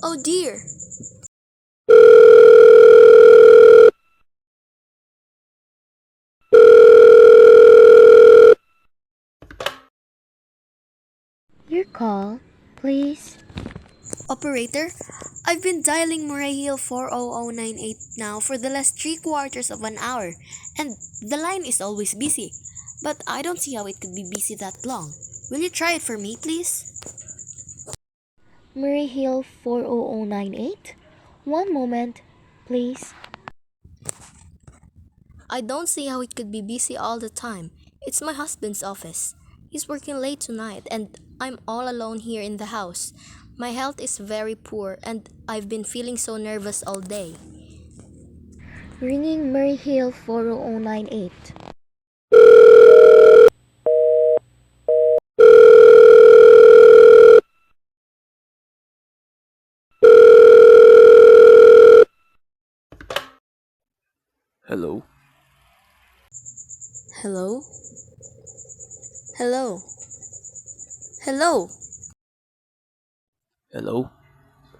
Oh dear. Your call, please. Operator, I've been dialing Murray Hill 40098 now for the last three quarters of an hour, and the line is always busy. But I don't see how it could be busy that long. Will you try it for me, please? Murray Hill 40098. One moment, please. I don't see how it could be busy all the time. It's my husband's office. He's working late tonight, and I'm all alone here in the house. My health is very poor, and I've been feeling so nervous all day. Ringing Murray Hill 40098. Hello? Hello? Hello? Hello? Hello?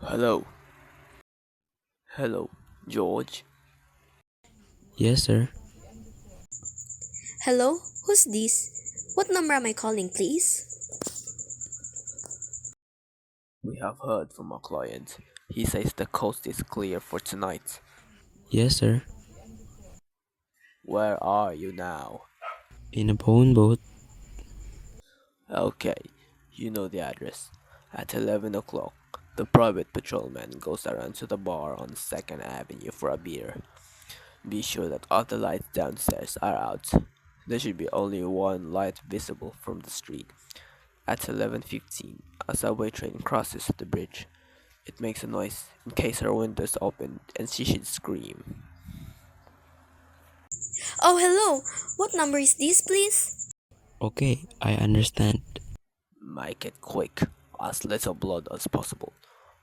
Hello? Hello, George? Yes, sir. Hello? Who's this? What number am I calling, please? We have heard from our client. He says the coast is clear for tonight. Yes, sir. Where are you now? In a phone boat. Okay, you know the address. At 11 o'clock, the private patrolman goes around to the bar on 2nd Avenue for a beer. Be sure that all the lights downstairs are out. There should be only one light visible from the street. At 11:15, a subway train crosses the bridge. It makes a noise in case her windows open and she should scream. Oh, hello! What number is this, please? Okay, I understand. Make it quick, as little blood as possible.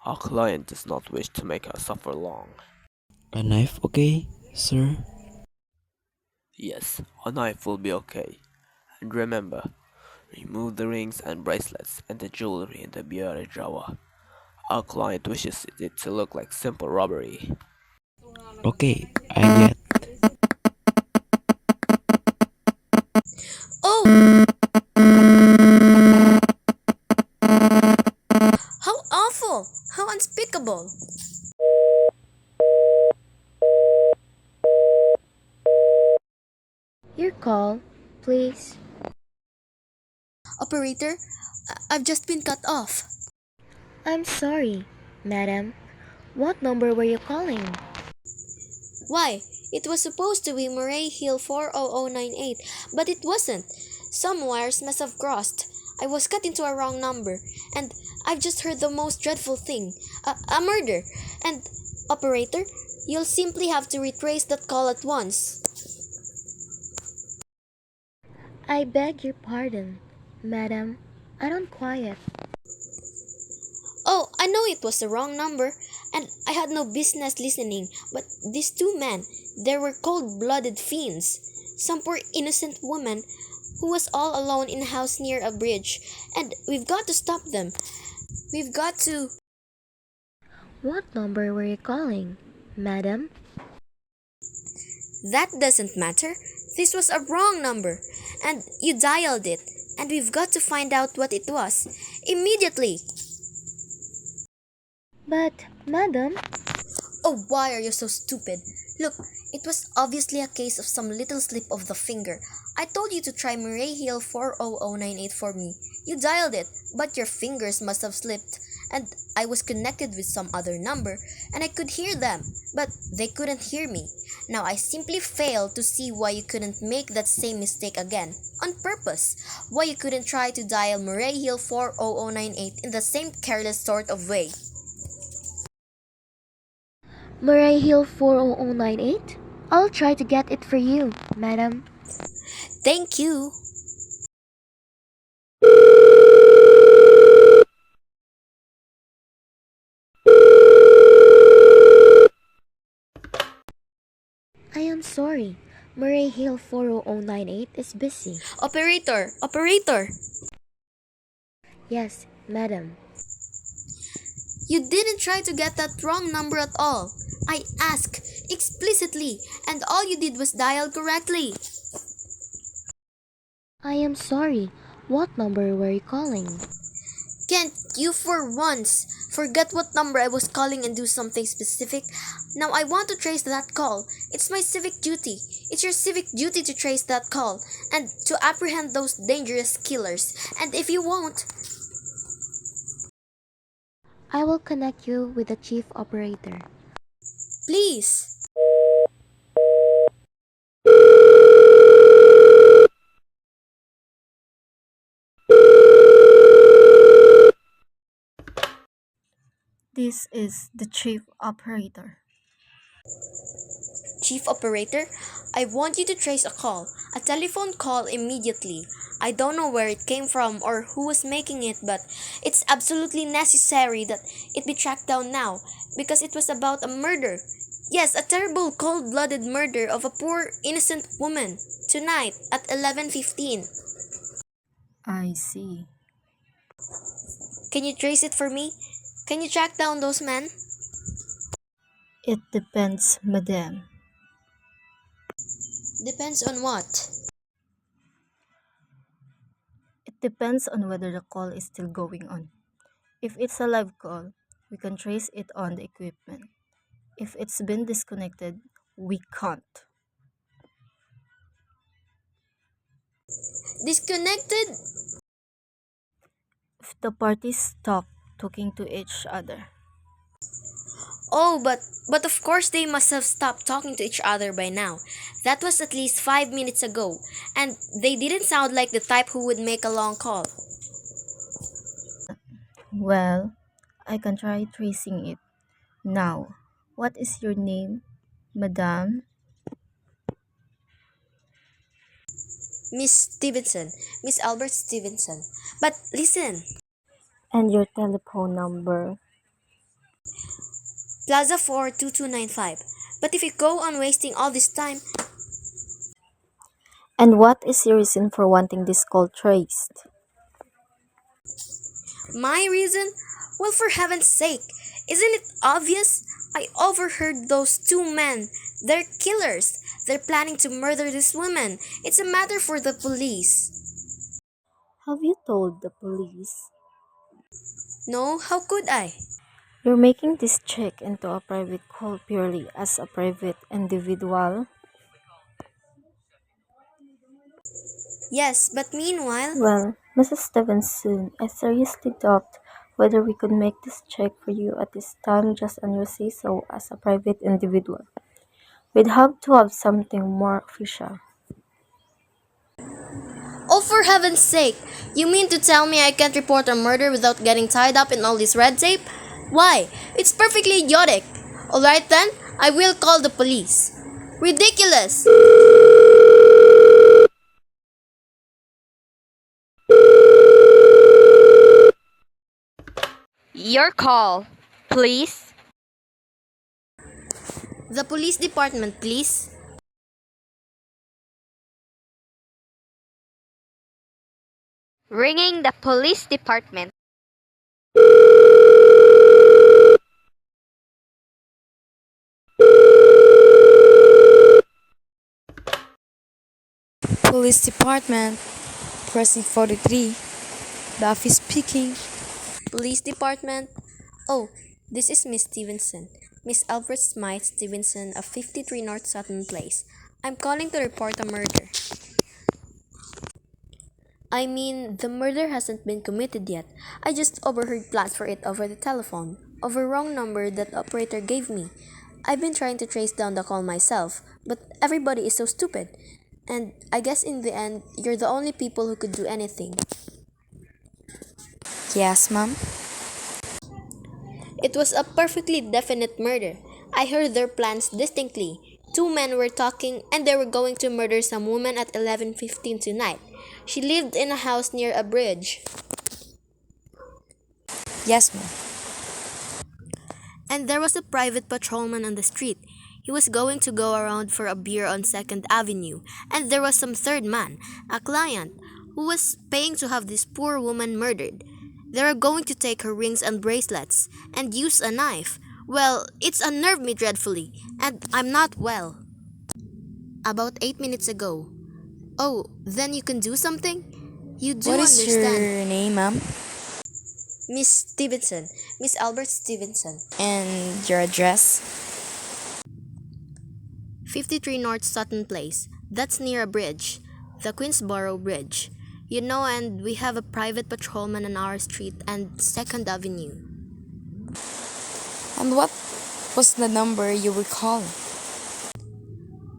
Our client does not wish to make her suffer long. A knife, okay, sir? Yes, a knife will be okay. And remember, remove the rings and bracelets and the jewelry in the bureau drawer. Our client wishes it to look like simple robbery. Okay, I get. Oh! How awful! How unspeakable! Your call, please. Operator, I've just been cut off. I'm sorry, madam. What number were you calling? Why? It was supposed to be Murray Hill 40098, but it wasn't. Some wires must have crossed. I was cut into a wrong number, and I've just heard the most dreadful thing a murder. And, operator, you'll simply have to retrace that call at once. I beg your pardon, madam. I don't quiet. Oh, I know it was the wrong number, and I had no business listening, but these two men, they were cold-blooded fiends. Some poor innocent woman who was all alone in a house near a bridge, and we've got to stop them. We've got to. What number were you calling, madam? That doesn't matter. This was a wrong number, and you dialed it, and we've got to find out what it was. Immediately! But, madam, Oh, why are you so stupid? Look, it was obviously a case of some little slip of the finger. I told you to try Murray Hill 40098 for me. You dialed it, but your fingers must have slipped. And I was connected with some other number, and I could hear them, but they couldn't hear me. Now I simply fail to see why you couldn't make that same mistake again, on purpose. Why you couldn't try to dial Murray Hill 40098 in the same careless sort of way. Murray Hill 40098? I'll try to get it for you, madam. Thank you. I am sorry. Murray Hill 40098 is busy. Operator! Yes, madam. You didn't try to get that wrong number at all. I asked explicitly, and all you did was dial correctly. I am sorry. What number were you calling? Can't you for once forget what number I was calling and do something specific? Now I want to trace that call. It's my civic duty. It's your civic duty to trace that call and to apprehend those dangerous killers. And if you won't, I will connect you with the chief operator. please. This is the chief operator. Chief operator, I want you to trace a call, a telephone call immediately. I don't know where it came from or who was making it, but it's absolutely necessary that it be tracked down now because it was about a murder. Yes, a terrible cold-blooded murder of a poor innocent woman tonight at 11:15. I see. Can you trace it for me? Can you track down those men? It depends, madam. Depends on what. It depends on whether the call is still going on. If it's a live call, we can trace it on the equipment. If it's been disconnected, we can't. Disconnected? If the parties stop talking to each other, Oh, but of course they must have stopped talking to each other by now. That was at least 5 minutes ago, and they didn't sound like the type who would make a long call. well, I can try tracing it. Now, what is your name, madam? Miss Stevenson, Miss Albert Stevenson. But listen, And your telephone number? Plaza 4 2295. But if you go on wasting all this time, And what is your reason for wanting this call traced? my reason? Well, for heaven's sake, isn't it obvious? I overheard those two men. They're killers. They're planning to murder this woman. It's a matter for the police. Have you told the police? No, how could I? You're making this check into a private call purely as a private individual? Yes, but meanwhile, Well, Mrs. Stevenson, I seriously doubt whether we could make this check for you at this time just on your say so as a private individual. We'd have to have something more official. oh, for heaven's sake, you mean to tell me I can't report a murder without getting tied up in all this red tape? Why? It's perfectly idiotic. Alright then, I will call the police. Ridiculous! Your call, please. The police department, please. Ringing the police department. Police Department, Precinct 43. The office speaking. Police department. Oh, this is Miss Stevenson. Miss Alfred Smythe Stevenson of 53 North Sutton Place. I'm calling to report a murder. I mean, the murder hasn't been committed yet. I just overheard plans for it over the telephone, over wrong number that operator gave me. I've been trying to trace down the call myself, but everybody is so stupid. And I guess in the end, you're the only people who could do anything. Yes, ma'am. It was a perfectly definite murder. I heard their plans distinctly. Two men were talking and they were going to murder some woman at 11:15 tonight. She lived in a house near a bridge. Yes, ma'am. And there was a private patrolman on the street. He was going to go around for a beer on 2nd Avenue. And there was some third man, a client, who was paying to have this poor woman murdered. They're going to take her rings and bracelets and use a knife. Well, it's unnerved me dreadfully, and I'm not well. About 8 minutes ago. Oh, then you can do something? You do What is your understand. name, ma'am? Miss Stevenson, Miss Albert Stevenson. And your address? 53 North Sutton Place. That's near a bridge, the Queensboro Bridge. You know, and we have a private patrolman on our street and 2nd Avenue. And what was the number you were calling?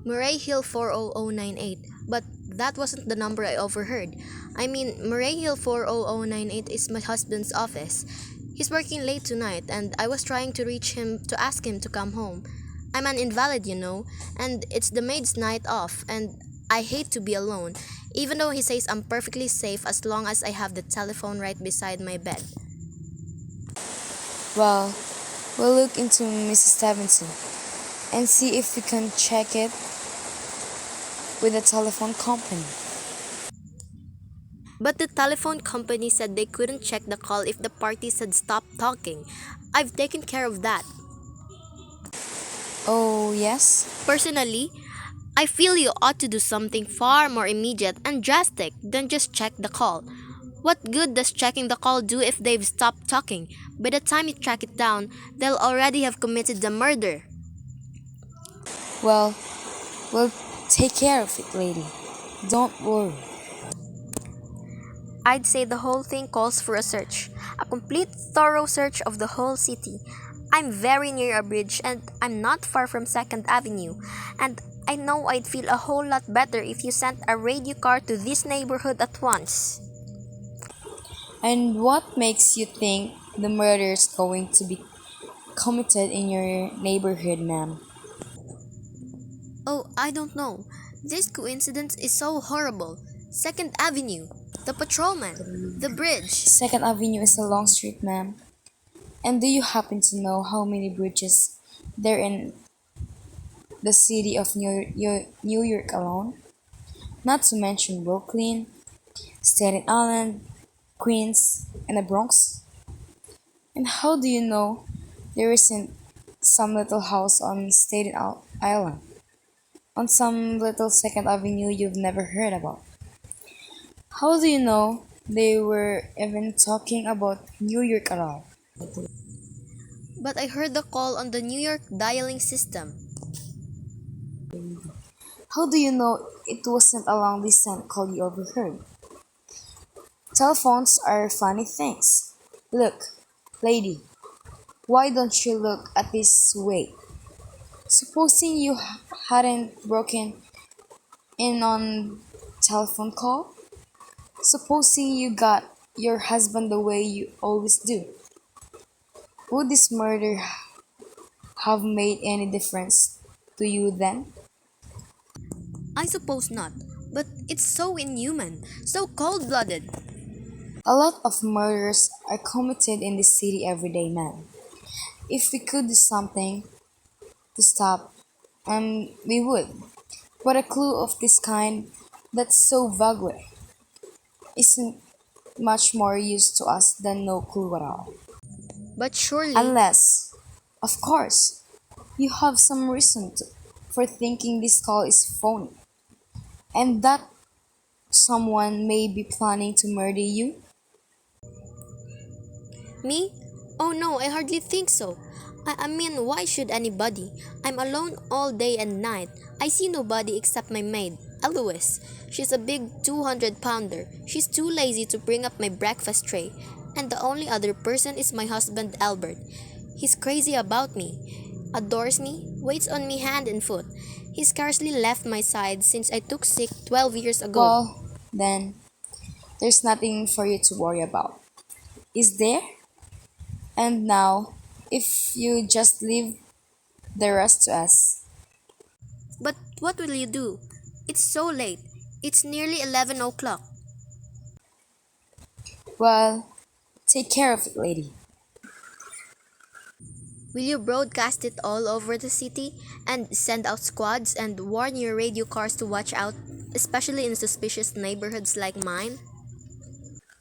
Murray Hill 40098, but that wasn't the number I overheard. I mean, Murray Hill 40098 is my husband's office. He's working late tonight, and I was trying to reach him to ask him to come home. I'm an invalid, you know, and it's the maid's night off, and I hate to be alone, even though he says I'm perfectly safe as long as I have the telephone right beside my bed. Well, we'll look into Mrs. Stevenson and see if we can check it with the telephone company. But the telephone company said they couldn't check the call if the parties had stopped talking. I've taken care of that. Oh, yes? Personally, I feel you ought to do something far more immediate and drastic than just check the call. What good does checking the call do if they've stopped talking? By the time you track it down, they'll already have committed the murder. Well, we'll take care of it, lady. Don't worry. I'd say the whole thing calls for a search. A complete, thorough search of the whole city. I'm very near a bridge and I'm not far from 2nd Avenue. And I know I'd feel a whole lot better if you sent a radio car to this neighborhood at once. And what makes you think the murder is going to be committed in your neighborhood, ma'am? Oh, I don't know. This coincidence is so horrible. 2nd Avenue, the patrolman, the bridge. 2nd Avenue is a long street, ma'am. And do you happen to know how many bridges there in the city of New York alone? Not to mention Brooklyn, Staten Island, Queens, and the Bronx. And how do you know there isn't some little house on Staten Island, on some little 2nd Avenue you've never heard about? How do you know they were even talking about New York at all? But I heard the call on the New York dialing system. How do you know it wasn't a long distance call you overheard? Telephones are funny things. Look, lady, why don't you look at this way? Supposing you hadn't broken in on telephone call? Supposing you got your husband the way you always do? Would this murder have made any difference to you then? I suppose not, but it's so inhuman, so cold-blooded. A lot of murders are committed in this city every day, man. If we could do something to stop, we would. But a clue of this kind that's so vague isn't much more use to us than no clue at all. But surely, Unless, of course, you have some for thinking this call is phony, and that someone may be planning to murder you. me? Oh no, I hardly think so. I mean, why should anybody? I'm alone all day and night. I see nobody except my maid, Eloise. She's a big 200-pounder. She's too lazy to bring up my breakfast tray. And the only other person is my husband, Albert. He's crazy about me, adores me, waits on me hand and foot. He scarcely left my side since I took sick 12 years ago. Well, then, there's nothing for you to worry about. Is there? And now, if you just leave the rest to us. But what will you do? It's so late. It's nearly 11 o'clock. Well, take care of it, lady. Will you broadcast it all over the city and send out squads and warn your radio cars to watch out, especially in suspicious neighborhoods like mine?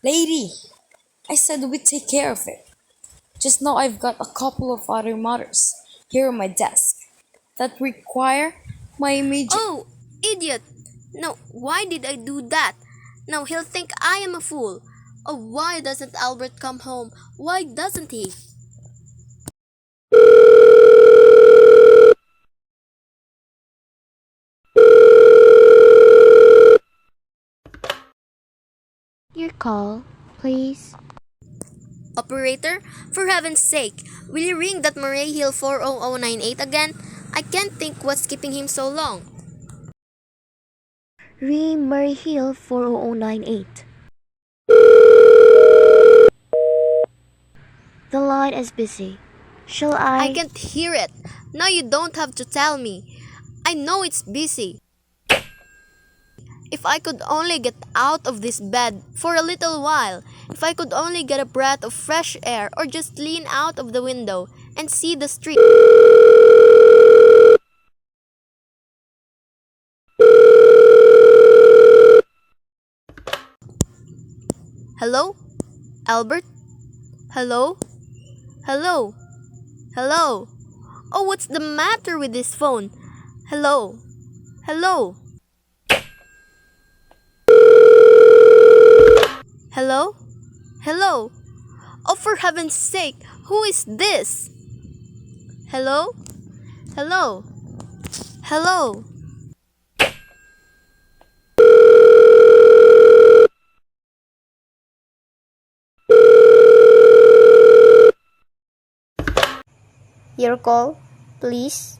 Lady, I said we'd take care of it. Just now I've got a couple of other matters here on my desk that require my immediate. Oh, idiot! No, why did I do that? Now he'll think I am a fool. Oh, why doesn't Albert come home? Why doesn't he? Your call, please. Operator, for heaven's sake, will you ring that Murray Hill 40098 again? I can't think what's keeping him so long. Ring Murray Hill 40098. The line is busy. Shall I can't hear it. Now you don't have to tell me. I know it's busy. If I could only get out of this bed for a little while, if I could only get a breath of fresh air or just lean out of the window and see the street. Hello? Albert? Hello? Hello? Hello? Oh, what's the matter with this phone? Hello? Hello? Hello? Hello? Oh, for heaven's sake, who is this? Hello? Hello? Hello? Your call, please.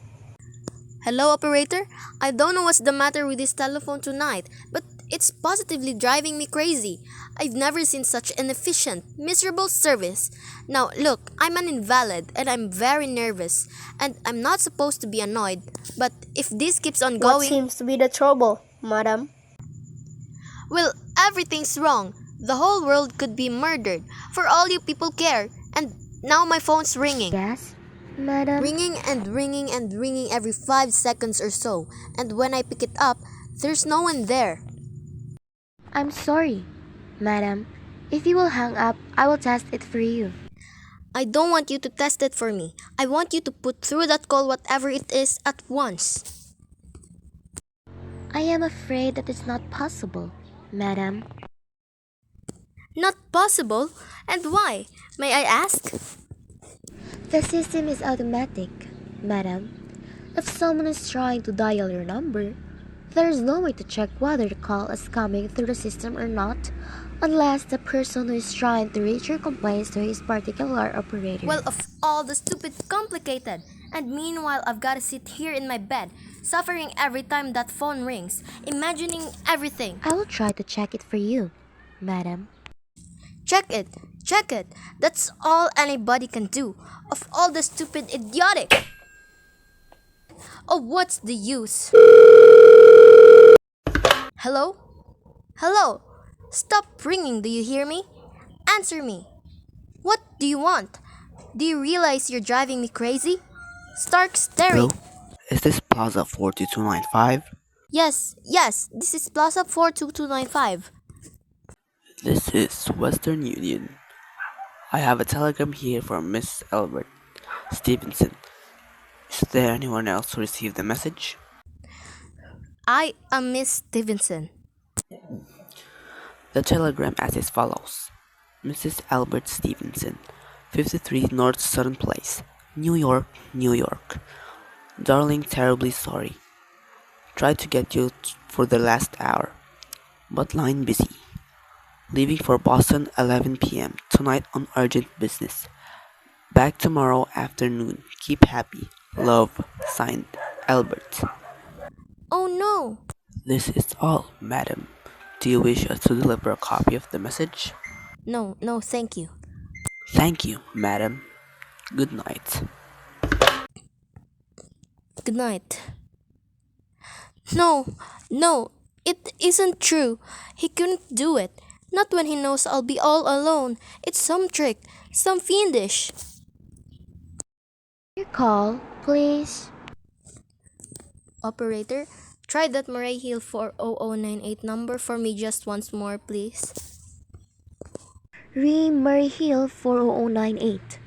Hello, operator? I don't know what's the matter with this telephone tonight, but it's positively driving me crazy. I've never seen such inefficient, miserable service. Now, look, I'm an invalid and I'm very nervous, and I'm not supposed to be annoyed, but if this keeps on What going, seems to be the trouble, madam? well, everything's wrong. The whole world could be murdered, for all you people care, and now my phone's ringing. Yes, madam. Ringing and ringing and ringing every 5 seconds or so, and when I pick it up, there's no one there. I'm sorry, madam. If you will hang up, I will test it for you. I don't want you to test it for me. I want you to put through that call, whatever it is, at once. I am afraid that it's not possible, madam. Not possible? And why? May I ask? The system is automatic, madam. If someone is trying to dial your number, there is no way to check whether the call is coming through the system or not, unless the person who is trying to reach your complains to his particular operator. Well, of all the stupid complicated. And meanwhile, I've got to sit here in my bed, suffering every time that phone rings, imagining everything. I will try to check it for you, madam. Check it. Check it. That's all anybody can do. Of all the stupid idiotic. Oh, what's the use? Hello? Hello? Stop ringing, do you hear me? Answer me. What do you want? Do you realize you're driving me crazy? Stark staring. Hello? Is this Plaza 42295? Yes, this is Plaza 42295. This is Western Union. I have a telegram here from Miss Albert Stevenson. Is there anyone else who received the message? I am Miss Stevenson. The telegram as is follows. Mrs. Albert Stevenson, 53 North Southern Place, New York, New York. Darling, terribly sorry. Tried to get you for the last hour, but line busy. Leaving for Boston 11 p.m. tonight on urgent business. Back tomorrow afternoon. Keep happy. Love. Signed, Albert. Oh no! This is all, madam. Do you wish us to deliver a copy of the message? No, thank you. Thank you, madam. Good night. Good night. No, it isn't true. He couldn't do it. Not when he knows I'll be all alone. It's some trick, some fiendish. Your call, please. Operator, try that Murray Hill 40098 number for me just once more, please. Re Murray Hill 40098.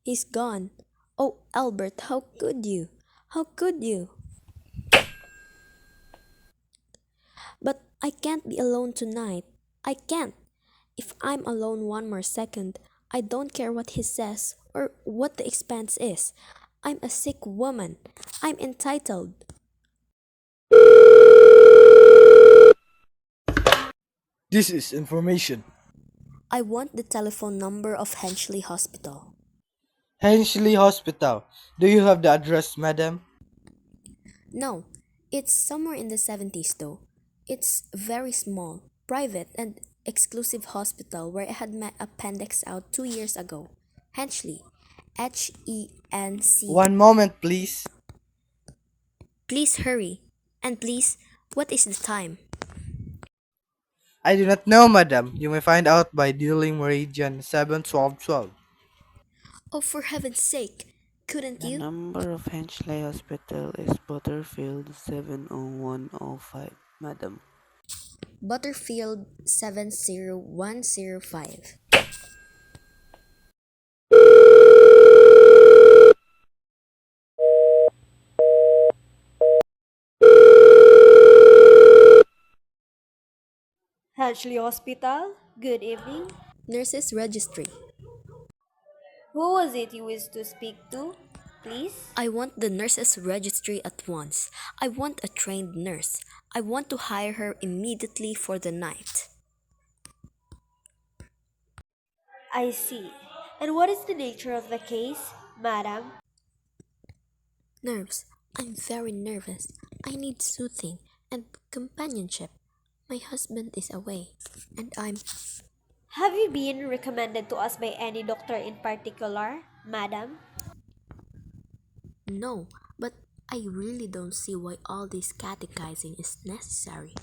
He's gone. Oh, Albert, how could you? How could you? But I can't be alone tonight. I can't. If I'm alone one more second, I don't care what he says or what the expense is. I'm a sick woman. I'm entitled. This is information. I want the telephone number of Henchley Hospital. Henchley Hospital. Do you have the address, madam? No, it's somewhere in the 70s though. It's very small, private, and exclusive hospital where I had my appendix out 2 years ago. Henchley. Henc. One moment, please. Please hurry. And please, what is the time? I do not know, madam. You may find out by dialing Meridian 71212. Oh, for heaven's sake, couldn't The you? number of Henchley Hospital is Butterfield 70105, madam. Butterfield 70105. Hedgley Hospital, good evening. Nurses Registry. Who was it you wished to speak to, please? I want the nurses registry at once. I want a trained nurse. I want to hire her immediately for the night. I see. And what is the nature of the case, madam? Nerves. I'm very nervous. I need soothing and companionship. My husband is away, and I'm. Have you been recommended to us by any doctor in particular, madam? No, but I really don't see why all this catechizing is necessary.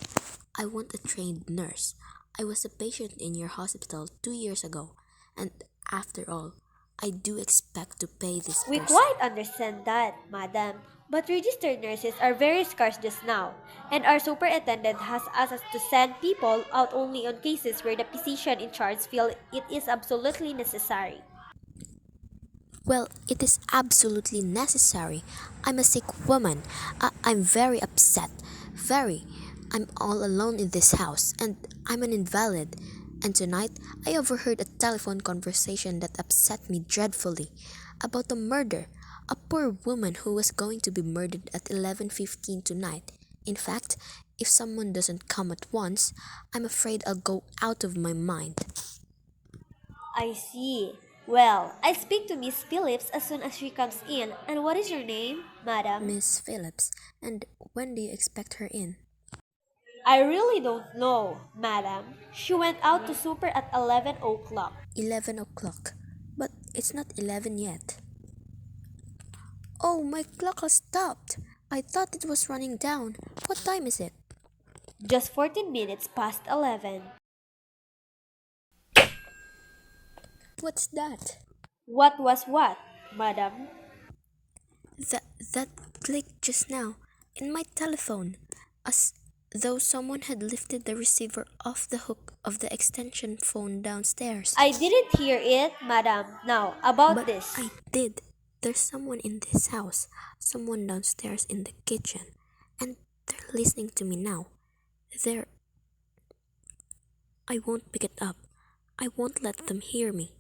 I want a trained nurse. I was a patient in your hospital 2 years ago, and after all, I do expect to pay this We person. quite understand that, madam. But registered nurses are very scarce just now, and our superintendent has asked us to send people out only on cases where the physician in charge feel it is absolutely necessary. Well, it is absolutely necessary. I'm a sick woman. I'm very upset. Very. I'm all alone in this house, and I'm an invalid. And tonight, I overheard a telephone conversation that upset me dreadfully about a murder. A poor woman who was going to be murdered at 11:15 tonight. In fact, if someone doesn't come at once, I'm afraid I'll go out of my mind. I see. Well, I'll speak to Miss Phillips as soon as she comes in. And what is your name, madam? Miss Phillips, and when do you expect her in? I really don't know, madam. She went out to super at 11 o'clock. 11 o'clock. But it's not 11 yet. Oh, my clock has stopped. I thought it was running down. What time is it? Just 14 minutes past 11. What's that? What was what, madam? That clicked just now in my telephone, as though someone had lifted the receiver off the hook of the extension phone downstairs. I didn't hear it, madam. Now, about But this. I did. There's someone in this house, someone downstairs in the kitchen, and they're listening to me now. They're. I won't pick it up. I won't let them hear me.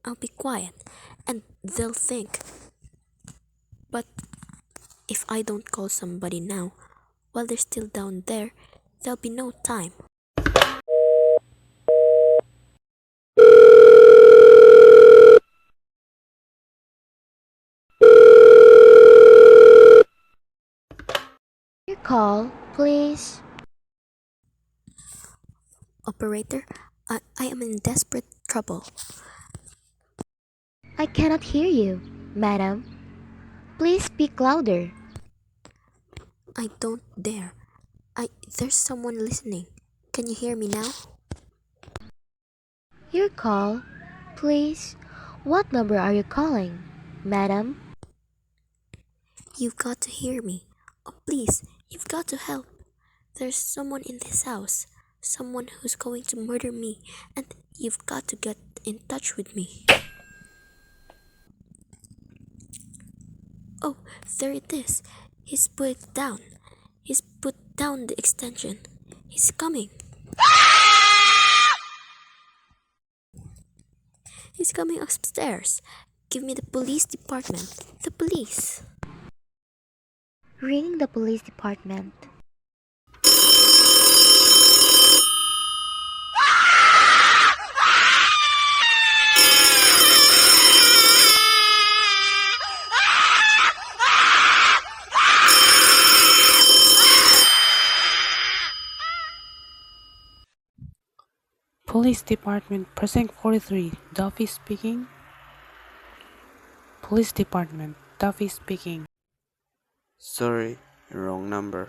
I'll be quiet, and they'll think. But if I don't call somebody now, while they're still down there, there'll be no time. Your call, please. Operator, I am in desperate trouble. I cannot hear you, madam. Please speak louder. I don't dare. There's someone listening. Can you hear me now? Your call, please. What number are you calling, madam? You've got to hear me. Oh, please, you've got to help. There's someone in this house. Someone who's going to murder me, and you've got to get in touch with me. Oh, there it is. He's put it down. He's put down the extension. He's coming. He's coming upstairs. Give me the police department. The police. Ring the police department. Police Department, Precinct 43, Duffy speaking. Police Department, Duffy speaking. Sorry, wrong number.